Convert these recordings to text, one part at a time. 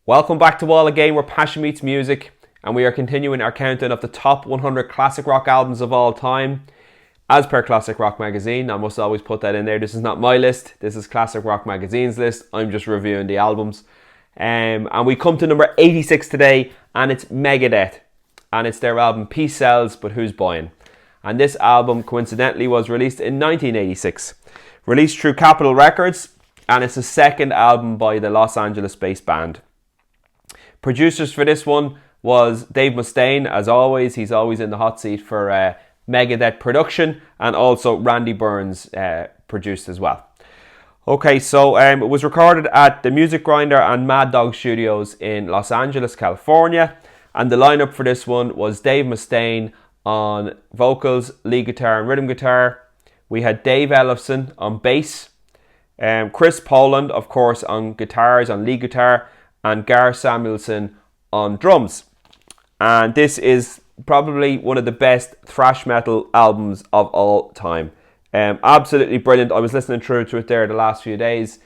Welcome back to Wall Again, where passion meets music, and we are continuing our countdown of the top 100 classic rock albums of all time. As per Classic Rock Magazine, I must always put that in there. This is not my list, this is Classic Rock Magazine's list. I'm just reviewing the albums. And we come to number 86 today, and it's Megadeth. And it's their album Peace Sells, But Who's Buying? And this album, coincidentally, was released in 1986. Released through Capitol Records, and it's the second album by the Los Angeles-based band. Producers for this one was Dave Mustaine, as always. He's always in the hot seat for Megadeth production, and also Randy Burns produced as well. Okay, so it was recorded at the Music Grinder and Mad Dog Studios in Los Angeles, California, and the lineup for this one was Dave Mustaine on vocals, lead guitar and rhythm guitar. We had Dave Ellefson on bass, Chris Poland, of course, on guitars, on lead guitar, and Gar Samuelson on drums. And this is probably one of the best thrash metal albums of all time. Absolutely brilliant. I was listening through to it there the last few days,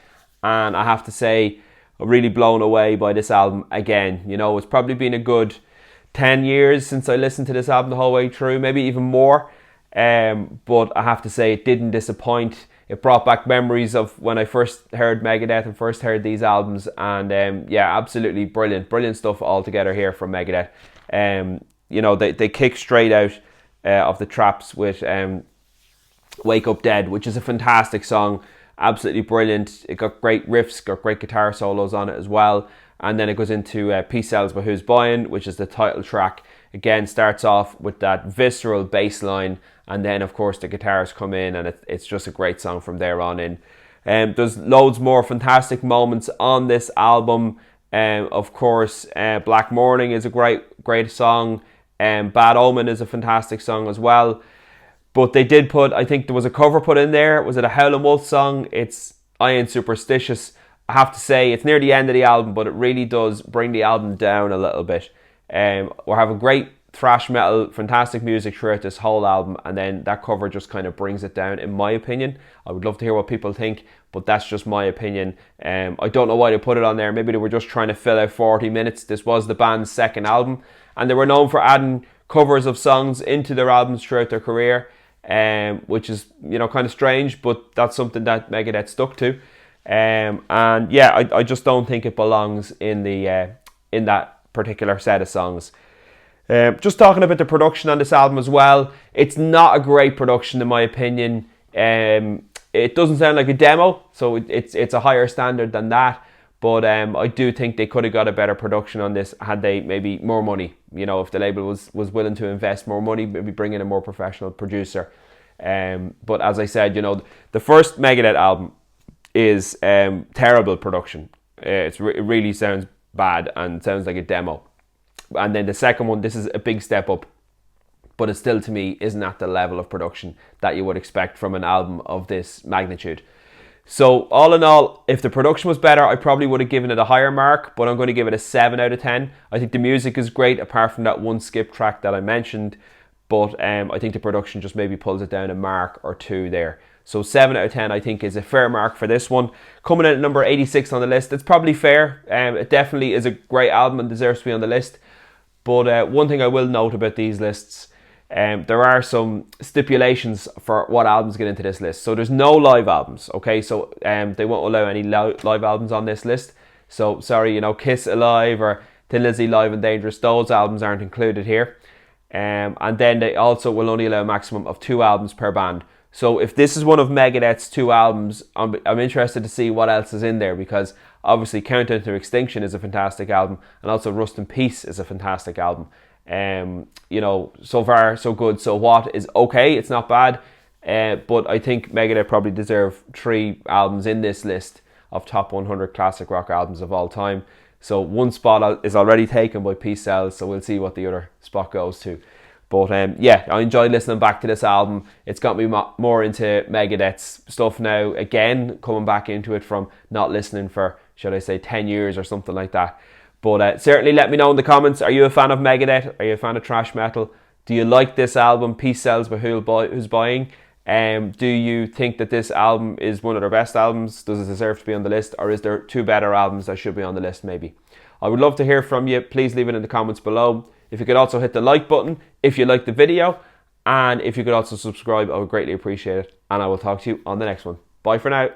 and I have to say, I'm really blown away by this album again. You know, it's probably been a good 10 years since I listened to this album the whole way through, maybe even more. But I have to say, it didn't disappoint. It brought back memories of when I first heard Megadeth and first heard these albums. And yeah, absolutely brilliant. Brilliant stuff altogether here from Megadeth. You know, they kick straight out of the traps with Wake Up Dead, which is a fantastic song. Absolutely brilliant. It got great riffs, got great guitar solos on it as well. And then it goes into Peace Sells, But Who's Buying, which is the title track. Again, starts off with that visceral bass line, and then of course the guitars come in, and it's just a great song from there on in. There's loads more fantastic moments on this album. Of course, Black Morning is a great song. Bad Omen is a fantastic song as well. But they did put, I think there was a cover put in there. Was it a Howlin' Wolf song? It's Ain't Superstitious. I have to say, it's near the end of the album, but it really does bring the album down a little bit. We're having great thrash metal, fantastic music throughout this whole album, and then that cover just kind of brings it down, in my opinion. I would love to hear what people think, but that's just my opinion. I don't know why they put it on there. Maybe they were just trying to fill out 40 minutes. This was the band's second album, and they were known for adding covers of songs into their albums throughout their career, which is, you know, kind of strange, but that's something that Megadeth stuck to. And yeah, I just don't think it belongs in the in that particular set of songs. Just talking about the production on this album as well, it's not a great production in my opinion. It doesn't sound like a demo, so it's a higher standard than that, but I do think they could have got a better production on this had they maybe more money. You know, if the label was willing to invest more money, maybe bring in a more professional producer. But as I said, you know, the first Megadeth album is terrible production. It really sounds bad and sounds like a demo. And then the second one, this is a big step up, but it still, to me, isn't at the level of production that you would expect from an album of this magnitude. So all in all, if the production was better, I probably would have given it a higher mark, but I'm going to give it a 7 out of 10. I think the music is great, apart from that one skip track that I mentioned, but I think the production just maybe pulls it down a mark or two there. So 7 out of 10, I think, is a fair mark for this one. Coming in at number 86 on the list, it's probably fair. It definitely is a great album and deserves to be on the list. But one thing I will note about these lists, there are some stipulations for what albums get into this list. So there's no live albums, okay? So they won't allow any live albums on this list. So sorry, you know, Kiss Alive or Thin Lizzy Live and Dangerous, those albums aren't included here. And then they also will only allow a maximum of 2 albums per band. So if this is one of Megadeth's 2 albums, I'm interested to see what else is in there, because obviously Countdown to Extinction is a fantastic album, and also Rust in Peace is a fantastic album. You know, so far so good. So What is okay, it's not bad, but I think Megadeth probably deserve 3 albums in this list of top 100 classic rock albums of all time. So one spot is already taken by Peace Sells, so we'll see what the other spot goes to. But yeah, I enjoyed listening back to this album. It's got me more into Megadeth's stuff now, again, coming back into it from not listening for, should I say, 10 years or something like that. But certainly let me know in the comments, are you a fan of Megadeth? Are you a fan of thrash metal? Do you like this album, Peace Sells, but Who's Buying? Do you think that this album is one of their best albums? Does it deserve to be on the list? Or is there two better albums that should be on the list maybe? I would love to hear from you. Please leave it in the comments below. If you could also hit the like button if you liked the video. And if you could also subscribe, I would greatly appreciate it. And I will talk to you on the next one. Bye for now.